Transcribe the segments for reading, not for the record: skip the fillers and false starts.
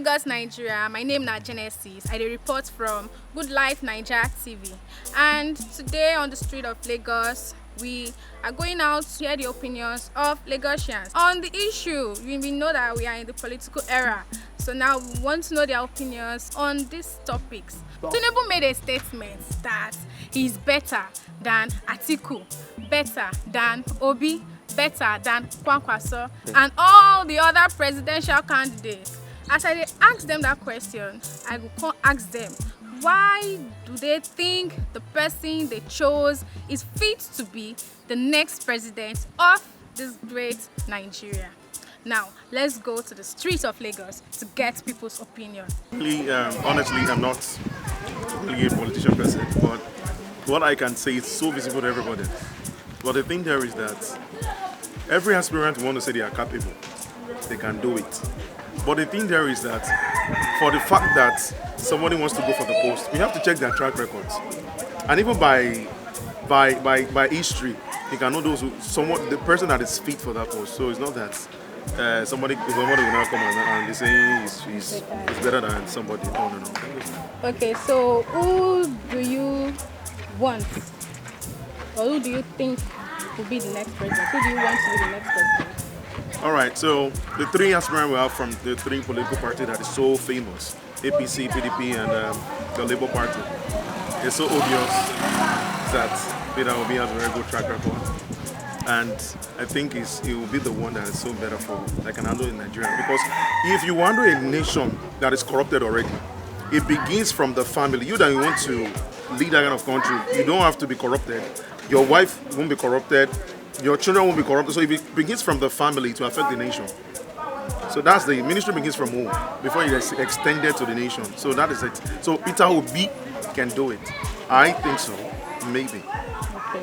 Lagos, Nigeria. My name is Genesis. I report from Good Life Nigeria TV. And today on the street of Lagos, we are going out to hear the opinions of Lagosians on the issue. We know that we are in the political era, so now we want to know their opinions on these topics. Tinubu made a statement that he's better than Atiku, better than Obi, better than Kwankwaso, and all the other presidential candidates. As I ask them that question, I will ask them, why do they think the person they chose is fit to be the next president of this great Nigeria? Now, let's go to the streets of Lagos to get people's opinion. Honestly, I'm not really a politician person, but what I can say is so visible to everybody. But the thing there is that every aspirant wants to say they are capable, they can do it. But the thing there is that for the fact that somebody wants to go for the post, we have to check their track records. And even by history, you can know the person that is fit for that post. So it's not that somebody will now come and they say he's better than somebody. No. Okay, so who do you want, or who do you think will be the next president? Who do you want to be the next president? All right, so the three aspirants we have from the three political parties that is so famous, APC, PDP, and the Labour Party. It's so obvious that Peter Obi has a very good track record. And I think he will be the one that is so better that can handle in Nigeria. Because if you handle a nation that is corrupted already, it begins from the family. You that you want to lead that kind of country, you don't have to be corrupted. Your wife won't be corrupted. Your children won't be corrupted. So if it begins from the family to affect the nation. So that's the ministry begins from home before it is extended to the nation. So that is it. So Peter Obi can do it. I think so. Maybe. Okay.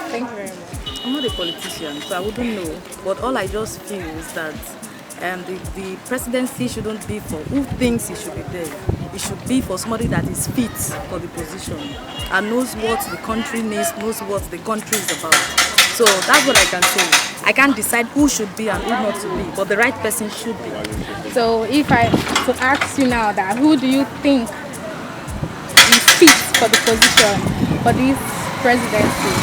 Thank you very much. I'm not a politician, so I wouldn't know. But all I just feel is that the presidency shouldn't be for who thinks he should be there. It should be for somebody that is fit for the position and knows what the country needs, knows what the country is about. So that's what I can say. I can't decide who should be and who not to be, but the right person should be. So if I to ask you now that who do you think is fit for the position for this presidency?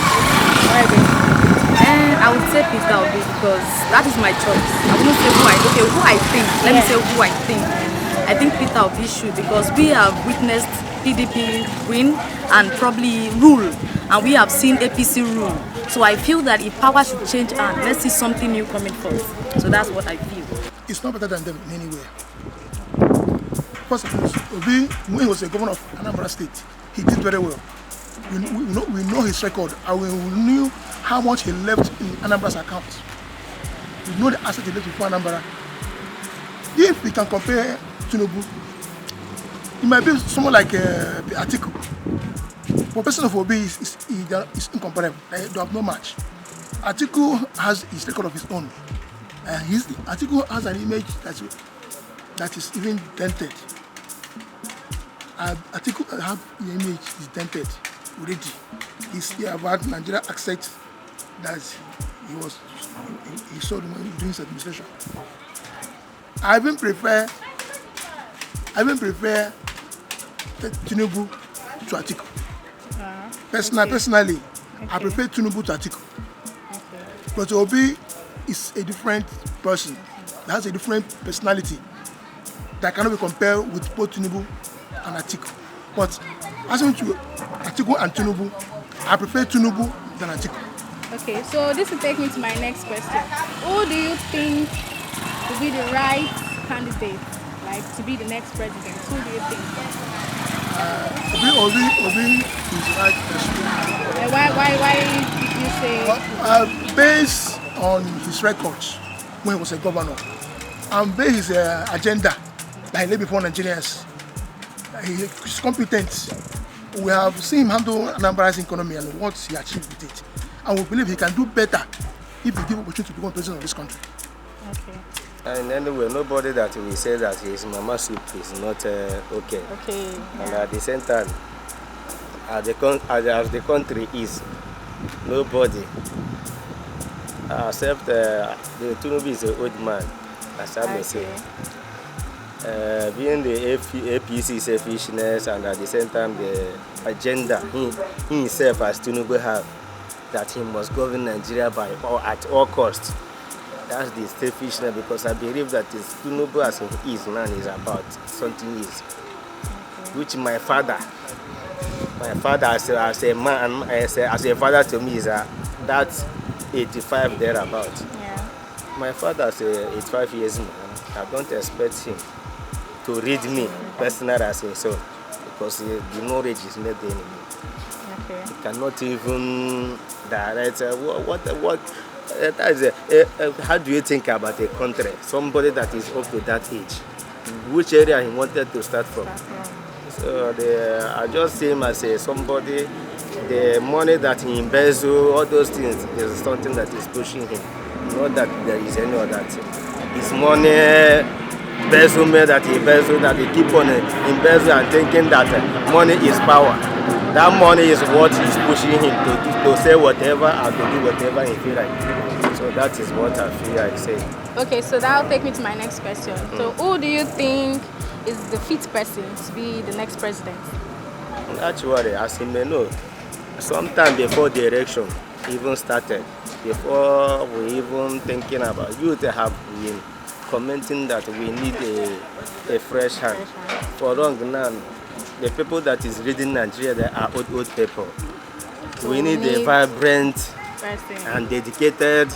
I would say Peter Obi because that is my choice. I wouldn't say who I think. Let me say who I think. I think Peter Obi should because we have witnessed PDP win and probably rule, and we have seen APC rule. So I feel that if power should change and let's see something new coming forth. So that's what I feel. It's not better than them in any way. First of all, Obi, when he was a governor of Anambra State, he did very well. We know his record, and we knew how much he left in Anambra's account. We know the asset he left before Anambra. If we can compare Tinubu, it might be someone like Atiku. For person of Obi is incomparable. They have no match. Atiku has his record of his own. Atiku has an image that is even dented. Atiku have the image is dented already. He's about Nigeria accept that he saw during his administration. I even prefer Tinubu to Atiku. Personally, okay. I prefer Tinubu to Atiku. Okay. But Obi is a different person. That has a different personality that cannot be compared with both Tinubu and Atiku. But as to Atiku and Tinubu, I prefer Tinubu than Atiku. Okay, so this will take me to my next question. Who do you think will be the right candidate, like to be the next president? Who do you think? Obi is the right person. Why did you say? Based on his records when he was a governor, and based his agenda that he laid before Nigerians, he is competent. We have seen him handle Anambra's economy and what he achieved with it. And we believe he can do better if he give opportunity to become president of this country. Okay. And anyway, nobody that will say that his mama soup is not okay. Okay. And at the same time, as the country is, nobody except the Tinubu is an old man, as I may say. Being the APC selfishness and at the same time the agenda he himself as Tinubu have, that he must govern Nigeria at all costs. That's the selfishness, because I believe that Tinubu as he is now is about something is, which my father as a man, as a father to me is that's 85 thereabout. Yeah. My father as a 85 years man, I don't expect him to read me personally as his son, because the knowledge is not there anymore. Okay. He cannot even direct how do you think about a country? Somebody that is up to that age, which area he wanted to start from. So I just see him as somebody. The money that he embezzles, all those things, is something that is pushing him. Not that there is any other thing. His money, embezzlement that he embezzles, that he keep on embezzling and thinking that money is power. That money is what is pushing him to say whatever and to do whatever he feels like. So that is what I feel like saying. Okay, so that'll take me to my next question. So who do you think is the fit person to be the next president? Actually, as you may know, sometime before the election even started, before we even thinking about, youth have been commenting that we need a fresh hand. For long now, the people that is leading Nigeria, they are old people. So we need a vibrant person and dedicated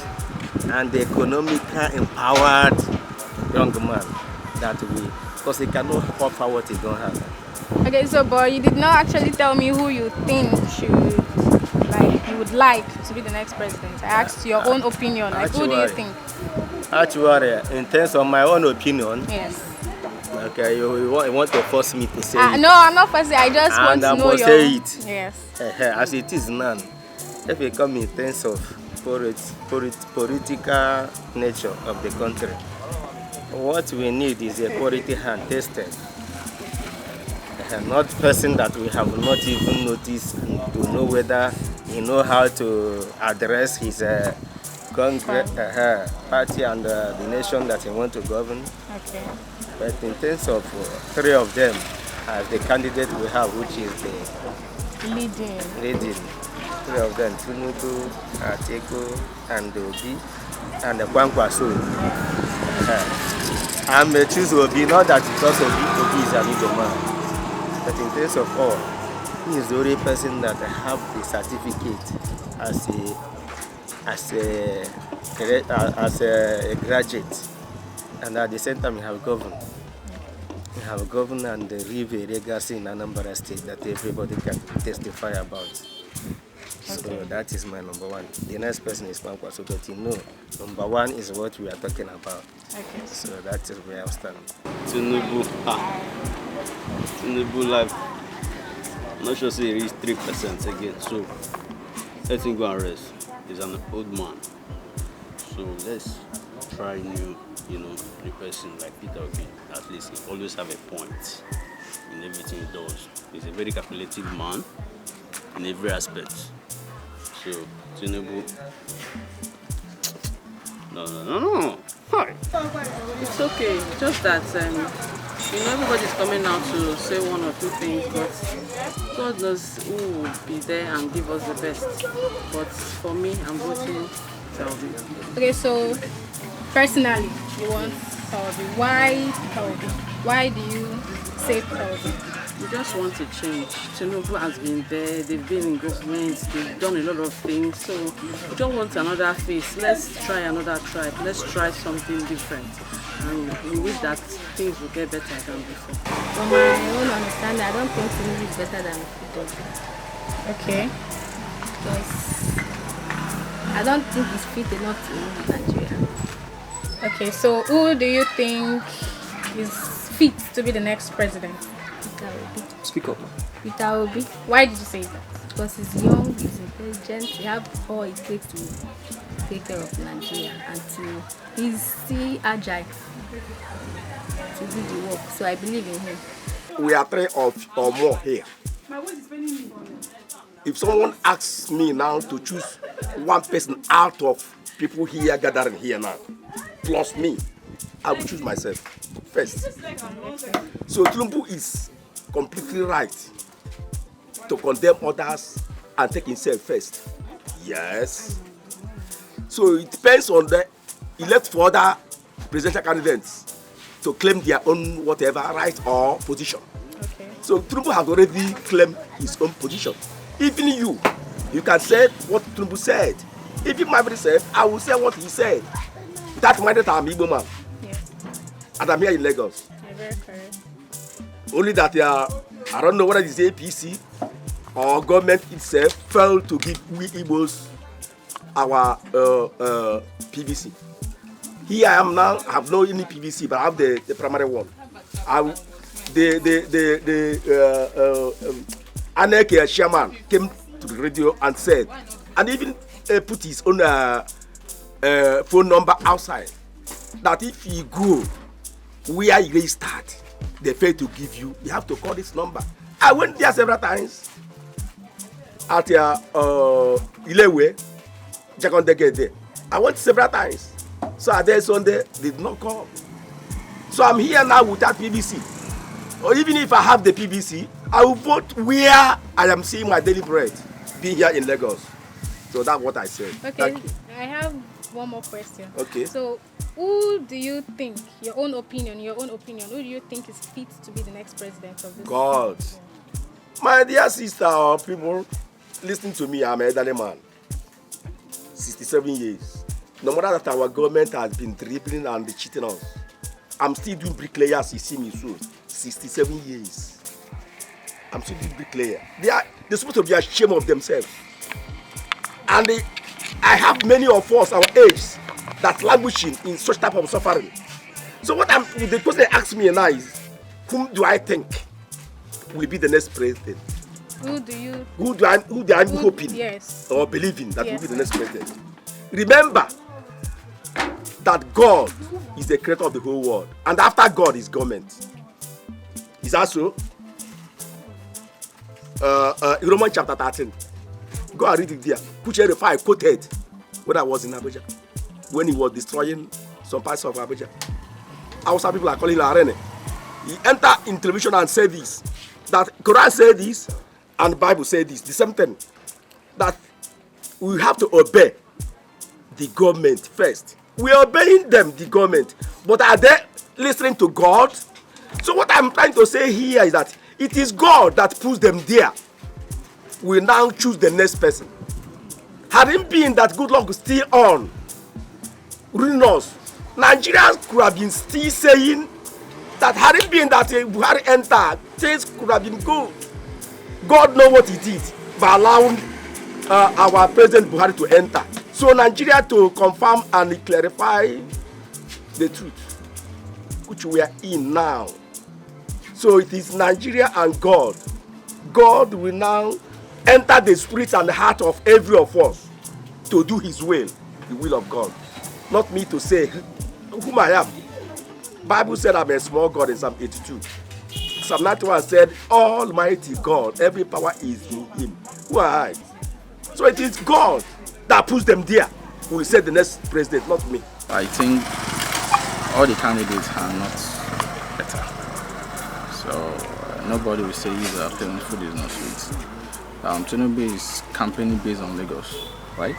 and economically empowered young man that we, because he cannot offer what he don't have. Okay, so but you did not actually tell me who you think you would like to be the next president. I asked your own opinion. Like, who do you think? Actually, in terms of my own opinion, Yes. okay, you want to force me to say it. No, I'm not forcing. I just want And to I know must your. say it. Yes. As it is now, if we come in terms of political nature of the country, what we need is a quality hand tested. Not person that we have not even noticed to know whether he know how to address his party and the nation that he want to govern. Okay. But in terms of three of them, as the candidate we have, which is the leading, three of them, Tinubu, Atiku, and Obi, and the Kwankwaso. I may choose Obi, not that because Obi is an Igbo man. But in terms of all, he is the only person that have the certificate as a graduate, and at the same time he have governed. He have governed and leave a legacy in Anambra State that everybody can testify about. So that is my number one. The next person is Kwankwa, so that you know, number one is what we are talking about. Okay. So that is where I stand. Tinubu, Tinubu life, I'm not sure he reached 3% again, so let him go and rest. He's an old man, so let's try new person like Peter Obi. At least he always have a point in everything he does. He's a very calculative man in every aspect. So Tinubu, no. Hi. It's okay, just that everybody's coming out to say one or two things, but God knows who will be there and give us the best. But for me, I'm voting Taobi. Okay, so personally, you want Taobi. Why Taobi? Why do you say Taobi? We just want to change. Tinubu has been there, they've been in government, they've done a lot of things, so we don't want another face. Let's try another tribe, let's try something different. And we wish that things will get better than before. From my own understanding, I don't think Tinubu is better than Peter. Okay. Because I don't think he's fit enough to rule Nigeria. Okay, so who do you think is fit to be the next president? Peter Obi. Speak up. Peter Obi. Why did you say that? Because he's young, he's intelligent, he has all it takes to take care of Nigeria, and he's still agile to do the work. So I believe in him. We are three or more here. If someone asks me now to choose one person out of people here gathering here now, plus me, I will choose myself first. So Tinubu is completely right to condemn others and take himself first. Yes. So it depends on he left for other presidential candidates to claim their own whatever right or position. Okay. So Tinubu has already claimed his own position. Even you can say what Tinubu said. Even myself, I will say what he said. That means that I'm Igbo man. Yes. And I'm here in Lagos. You're very correct. Only that I don't know whether it's APC or government itself failed to give we Igbos our PVC. Here I am now. I have no any PVC, but I have the primary one. ANEC chairman came to the radio and said, and even put his own phone number outside, that if you go where you start, they fail to give you, you have to call this number. I went there several times at Ilewe, Jakondeke there. I went several times. So at that Sunday, they did not come. So I'm here now without PVC. Or even if I have the PVC, I will vote where I am seeing my daily bread, being here in Lagos. So that's what I said. Okay, I have one more question. Okay. So, who do you think, your own opinion, who do you think is fit to be the next president of this God. country? My dear sister or people listening to me, I'm an elderly man. 67 years. No matter that our government has been dribbling and cheating us, I'm still doing bricklayers, you see me soon. 67 years. I'm still doing bricklayer. They're supposed to be ashamed of themselves. And I have many of us, our age, that languishing in such type of suffering. So the question they ask me now is, whom do I think will be the next president? Who do I hoping yes. or believing that will be the next president? Remember that God is the creator of the whole world, and after God is government. Is that so? Romans chapter 13. Go and read it there. Kuchere I quoted when I was in Abuja, when he was destroying some parts of Abuja. Hausa people are calling it Arene. He entered in television and said this, that Quran said this and the Bible said this, the same thing, that we have to obey the government first. We are obeying them, the government, but are they listening to God? So what I'm trying to say here is that it is God that puts them there. We now choose the next person. Had it been that good luck is still on ruling us, Nigerians could have been still saying that had it been that Buhari entered, things could have been good. God knows what he did by allowing our President Buhari to enter. So Nigeria to confirm and clarify the truth, which we are in now. So it is Nigeria and God. God will now enter the spirit and the heart of every of us to do his will, the will of God. Not me to say whom I am. Bible said I'm a small God in Psalm 82. Psalm 91 said, Almighty God, every power is in him. Who am I? So it is God that puts them there. Who will say the next president, not me. I think all the candidates are not better. So nobody will say his parents' food is not sweet. Tinubu is campaigning based on Lagos, right?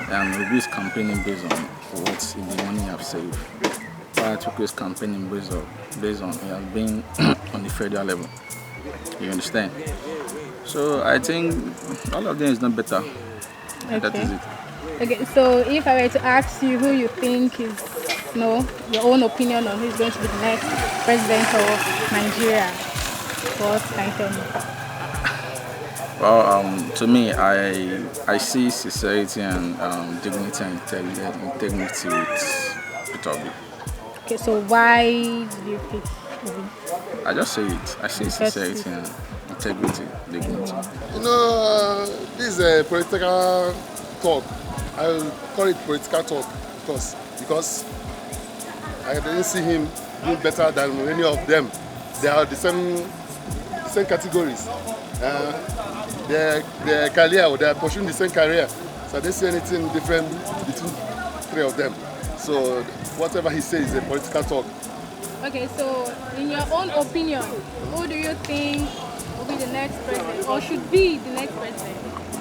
And Obi is campaigning based on what in the money I've saved. Atiku is campaigning based on he has been on the federal level. You understand? So I think all of them is not better. Okay. That is it. Okay, so if I were to ask you who you think is, your own opinion on who's going to be the next president of Nigeria, what can you tell me? Well, to me, I see sincerity and dignity and integrity with Peter Obi. Okay, so why do you pick Obi? I just say it. I see sincerity and integrity, dignity. This is a political talk. I will call it political talk because I didn't see him do better than any of them. They are the same categories. Their career, or they are pursuing the same career. So I didn't see anything different between three of them. So whatever he says is a political talk. Okay, so in your own opinion, who do you think will be the next president or should be the next president?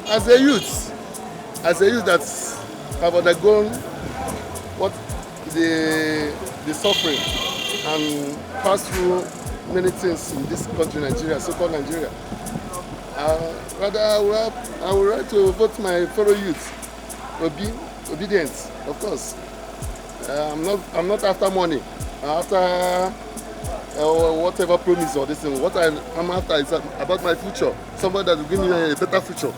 As a youth that have undergone what the suffering and passed through many things in this country, Nigeria, so-called Nigeria, rather I would like to vote my fellow youth. Obedience, of course. I'm not after money. I'm after whatever promise or this thing. What I'm after is about my future. Somebody that will give me a better future.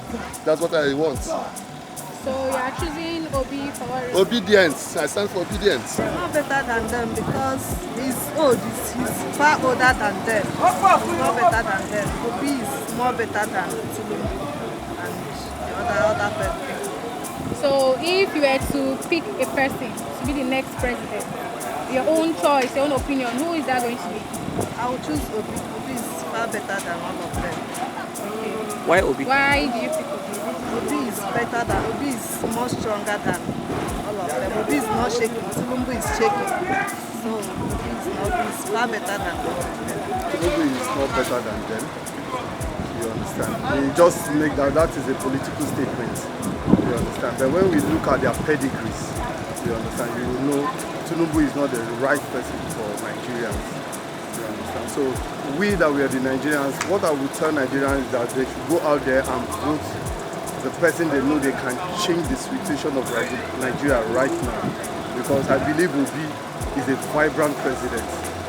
That's what I want. So you are choosing Obi for what reason? Obedience. I stand for obedience. He's not better than them because he's old. He's far older than them. He's not better than them. Obi is more better than Tinubu and the other person. So if you were to pick a person to be the next president, your own choice, your own opinion, who is that going to be? I will choose Obi. Obi is far better than all of them. Okay. Why Obi? Why do you pick Obi? Obi is better than, Obi is more stronger than all of them. Obi is not shaking, Tinubu is shaking. So Obi is far better than all of them. Tinubu is not better than them. You understand? We just make that is a political statement. You understand? But when we look at their pedigrees, you understand, you will know Tinubu is not the right person for Nigerians. You understand? So we that we are the Nigerians, what I would tell Nigerians is that they should go out there and vote the person they know they can change the situation of Nigeria right now. Because I believe Obi is a vibrant president,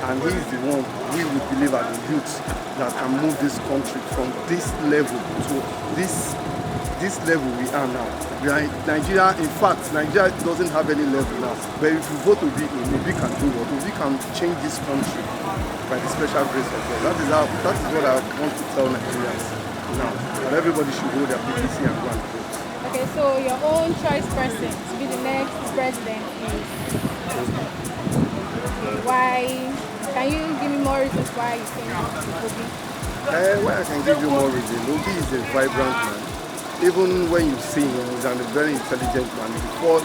and he is the one we would believe are the youth that can move this country from this level to this level we are now. Nigeria, in fact, Nigeria doesn't have any level now. But if you vote Obi, Obi can do what? Obi can change this country by the special grace of God. That is what I want to tell Nigerians now. And everybody should hold their PPC and go and vote. Okay, so your own choice person to be the next president is okay, why? Can you give me more reasons why you think Obi? Why I can give you more reasons. Obi is a vibrant man. Even when you see him, he's a very intelligent man.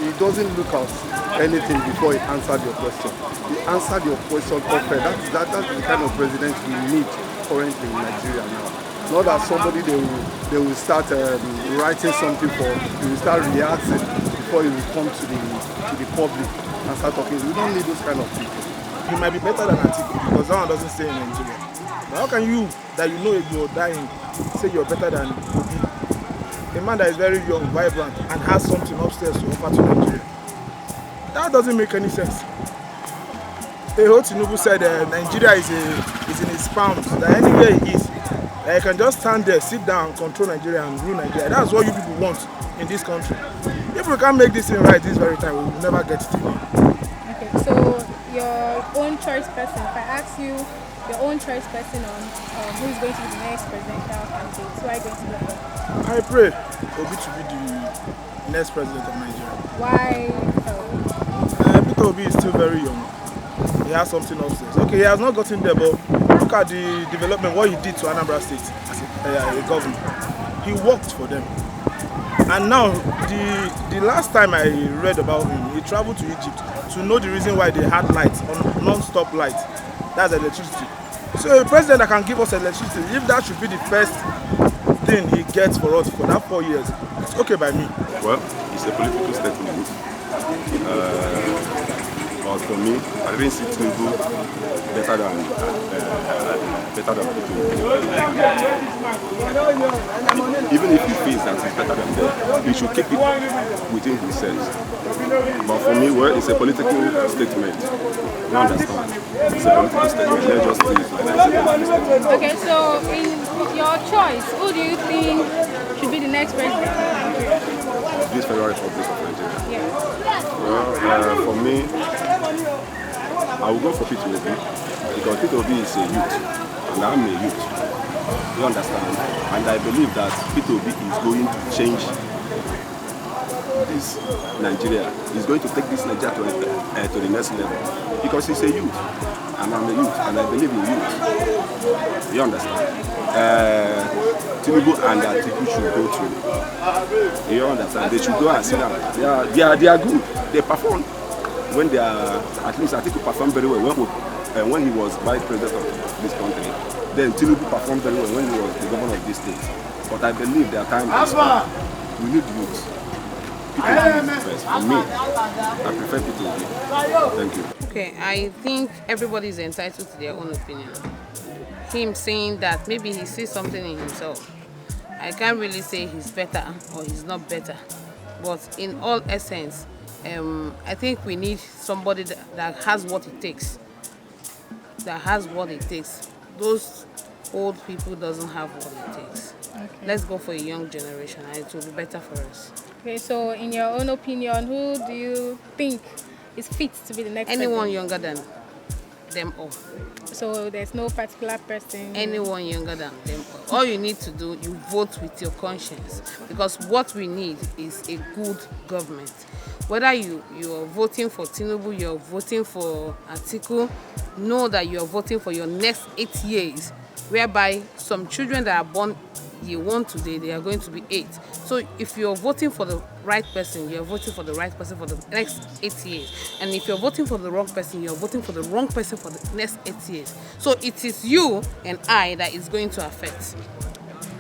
He doesn't look at anything before he answered your question. He answered your question perfect. That's the kind of president we need currently in Nigeria now. Not that somebody they will start writing something for, he will start reacting before he will come to the public and start talking. We don't need those kind of people. You might be better than Atiku because that one doesn't stay in Nigeria. But how can you, that you know you're dying, say you're better than Obi? A man that is very young, vibrant, and has something upstairs to offer to Nigeria. That doesn't make any sense. Eho Tinubu said Nigeria is in his palms, that anywhere he is, he can just stand there, sit down, control Nigeria and rule Nigeria. That's what you people want in this country. If we can't make this thing right this very time, we will never get it again. Okay, so your own choice person, if I ask you your own choice person on who is going to be the next presidential candidate, who are you going to vote for? I pray Obi to be the next president of Nigeria. Why? Peter Obi is still very young. He has something upstairs. Okay, he has not gotten there, but look at the development, what he did to Anambra State as a governor. He worked for them. And now, the last time I read about him, he traveled to Egypt to know the reason why they had lights, on non-stop light. That's electricity. So a president that can give us electricity, if that should be the first thing he gets for us for that 4 years, it's okay by me. Well, it's a political statement. But for me, I didn't see Tinubu better than people. Even if he feels that he's better than them, he should keep it within himself. But for me, well, it's a political statement. You understand? It's a political statement. Let's just see it like that. Okay, so in your choice, who do you think should be the next president of Nigeria? This Federal Republic of Nigeria. Yes. Well, for me, I will go for Peter Obi because Peter Obi is a youth and I'm a youth. You understand? And I believe that Peter Obi is going to change this Nigeria. He's going to take this Nigeria to the next level because he's a youth and I'm a youth and I believe in youth. You understand? Tinubu and Atiku should go through. You understand? They should go and sit down. They are good. They perform. when they are, at least I think he performed very well when he was vice president of this country. Then Tinubu performed very well when he was the governor of this state. But I believe their time is gone. We need youth. People first. For me, I prefer people. Thank you. Okay, I think everybody is entitled to their own opinion. Him saying that maybe he sees something in himself. I can't really say he's better or he's not better. But in all essence, I think we need somebody that has what it takes. That has what it takes. Those old people doesn't have what it takes. Okay. Let's go for a young generation and it will be better for us. Okay, so in your own opinion, who do you think is fit to be the next Anyone president? younger than them all. So there's no particular person? Anyone younger than them all. All you need to do, you vote with your conscience. Because what we need is a good government. Whether you are voting for Tinubu, you're voting for Atiku, know that you're voting for your next 8 years, whereby some children that are born year 1 today, they are going to be 8. So if you're voting for the right person, you're voting for the right person for the next 8 years. And if you're voting for the wrong person, you're voting for the wrong person for the next 8 years. So it is you and I that is going to affect.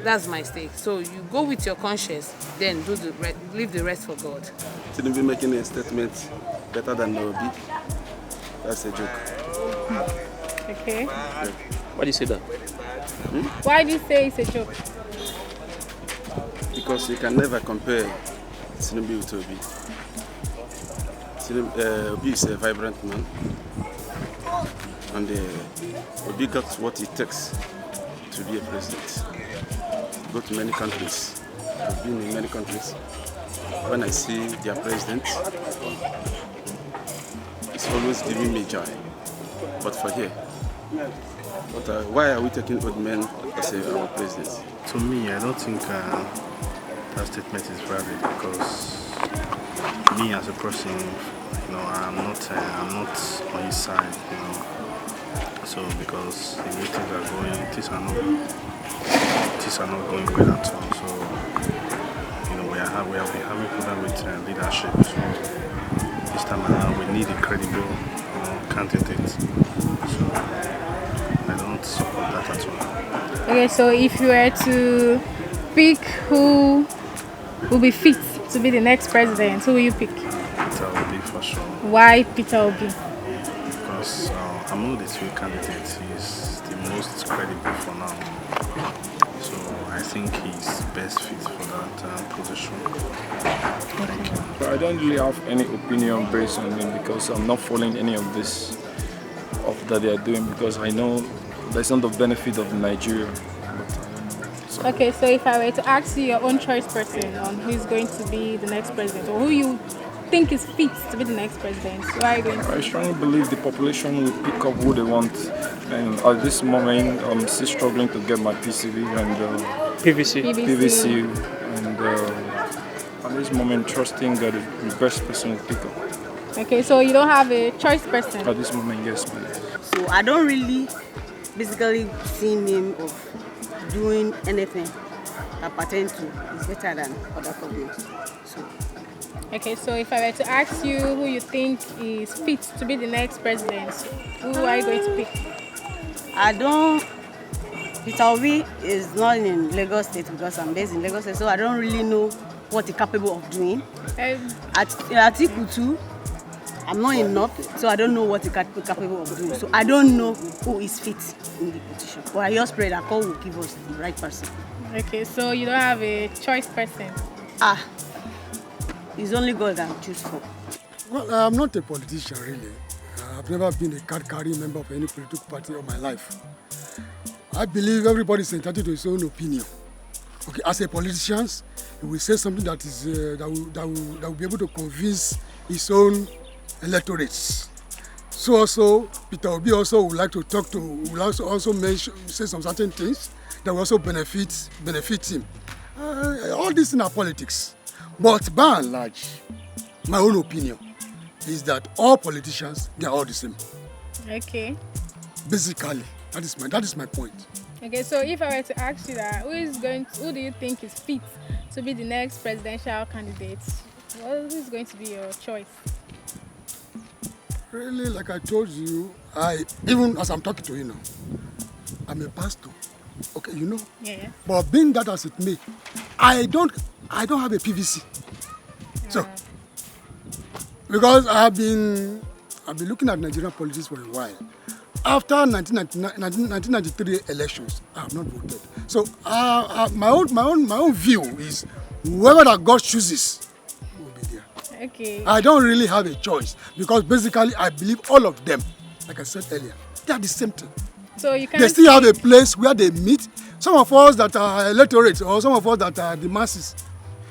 That's my stake. So you go with your conscience, then leave the rest for God. Shouldn't be making a statement better than Obi. That's a joke. Okay. Yeah. Why do you say that? Why do you say it's a joke? Because you can never compare Tinubu with Obi. Obi is a vibrant man, and Obi got what it takes to be a president. Go to many countries. I've been in many countries. When I see their president, it's always giving me joy. But for here, why are we taking old men as our president? To me, I don't think that statement is valid because me as a person, I'm not on his side, So because the way things are going, things are not going well at all. So we have been having problem with leadership. So this time around, we need a credible, candidate. So I don't support that at all. Okay, so if you were to pick who will be fit to be the next president, who will you pick? Peter Obi for sure. Why Peter Obi? Because among the two candidates, he's the most credible for now. So I think he's best fit for that position. Thank you. I don't really have any opinion based on him because I'm not following any of this that they are doing because I know there's not the benefit of Nigeria. Okay, so if I were to ask you your own choice person on who's going to be the next president or who you think is fit to be the next president, who are you going to? I strongly believe the population will pick up who they want. And at this moment, I'm still struggling to get my PCV and PVC. And at this moment, trusting that the best person will pick up. Okay, so you don't have a choice person? At this moment, yes, ma'am. So I don't really basically see him of doing anything that pertains to is better than other problems. So. Okay, so if I were to ask you who you think is fit to be the next president, who are you going to pick? Peter Obi is not in Lagos State because I'm based in Lagos State, so I don't really know what he's capable of doing. Atiku too, I'm not in North, so I don't know what he's capable of doing. So I don't know who is fit in the position. But I just pray that God will give us the right person. Okay, so you don't have a choice person? It's only God that I choose for. Well, I'm not a politician really. I've never been a card-carrying member of any political party all my life. I believe everybody is entitled to his own opinion. Okay, as a politician, he will say something that is that will be able to convince his own electorates. So also, Peter Obi also would like to also say some certain things that will also benefit him. All this in our politics. But by and large, my own opinion is that all politicians, they are all the same. Okay. Basically, that is my point. Okay, so if I were to ask you that, who do you think is fit to be the next presidential candidate? Who is going to be your choice? Really, like I told you, even as I'm talking to you now, I'm a pastor. Okay, you know. Yeah. But being that as it may, I don't have a PVC. So, because I've been looking at Nigerian politics for a while. After 1993 elections, I have not voted. So, my own view is whoever that God chooses will be there. Okay. I don't really have a choice because basically I believe all of them, like I said earlier, they are the same thing. So you can't. They still have a place where they meet. Some of us that are electorate or some of us that are the masses,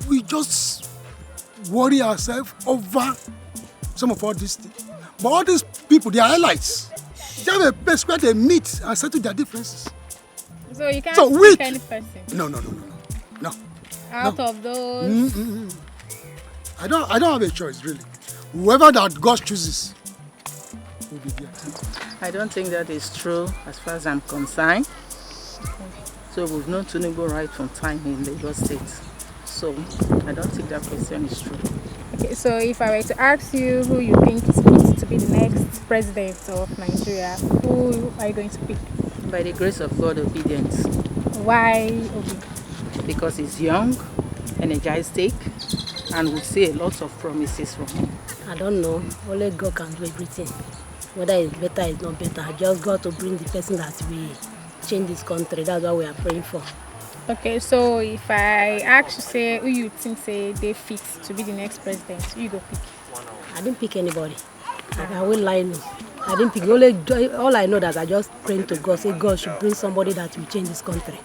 we just worry ourselves over some of all these things. But all these people, they are allies. They have a place where they meet and settle their differences. So you can't pick any person. No. Out of those. I don't have a choice really. Whoever that God chooses will be there. I don't think that is true as far as I'm concerned. So we've known Tinubu right from time in Lagos State. So I don't think that question is true. Okay, so if I were to ask you who you think is fit to be the next president of Nigeria, who are you going to pick? By the grace of God, obedience. Why Obi? Because he's young, energetic, and we see a lot of promises from him. I don't know. Only God can do everything. Whether it's better or it's not better, I just got to bring the person that will change this country. That's what we are praying for. Okay, so if I ask you, say, who you think they fit to be the next president, who you go pick? I didn't pick anybody. I will lie no. I didn't pick. All I know that I just praying to God, say God should bring somebody that will change this country.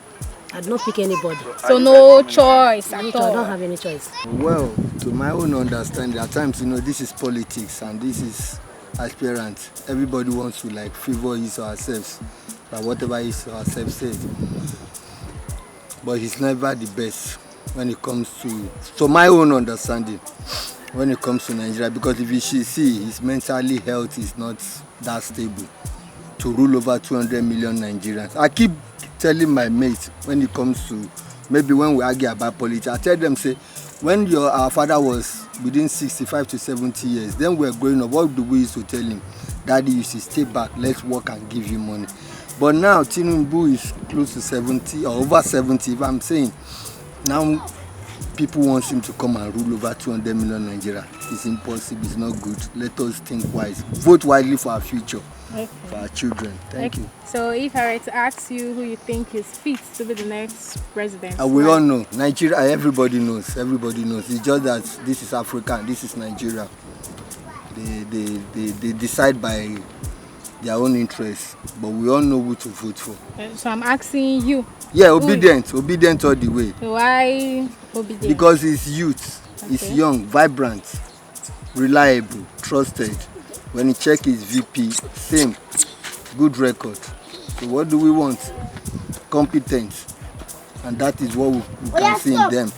I did not pick anybody. So no choice at all? I don't have any choice. Well, to my own understanding, at times, this is politics and this is aspirant. Everybody wants to favor his or herself by whatever his or herself says. But he's never the best when it comes to my own understanding, when it comes to Nigeria. Because if you see, his mental health is not that stable to rule over 200 million Nigerians. I keep telling my mates when it comes to, maybe when we argue about politics, I tell them, say, when our father was within 65 to 70 years, then we were growing up, what do we used to tell him? Daddy used to stay back, let's work and give you money. But now Tinubu is close to 70 or over 70, if I'm saying. Now people want him to come and rule over 200 million Nigeria. It's impossible, it's not good. Let us think wise. Vote wisely for our future, for our children. Thank you. So if I were to ask you who you think is fit to be the next president? We all know. Nigeria, everybody knows. Everybody knows. It's just that this is Africa and this is Nigeria. They decide by their own interests, but we all know who to vote for. So I'm asking you. Yeah, obedient all the way. Why obedient? Because he's youth, he's young, vibrant, reliable, trusted. When you check his VP, same, good record. So what do we want? Competence, and that is what we can see in them.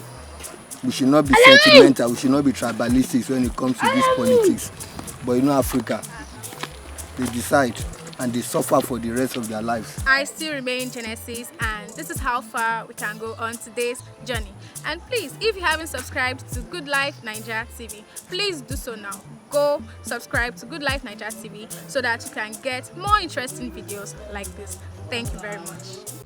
We should not be sentimental, we should not be tribalistic when it comes to this politics. But Africa, they decide and they suffer for the rest of their lives. I still remain Genesis, and this is how far we can go on today's journey. And please, if you haven't subscribed to Good Life Naija TV, please do so now. Go subscribe to Good Life Naija TV so that you can get more interesting videos like this. Thank you very much.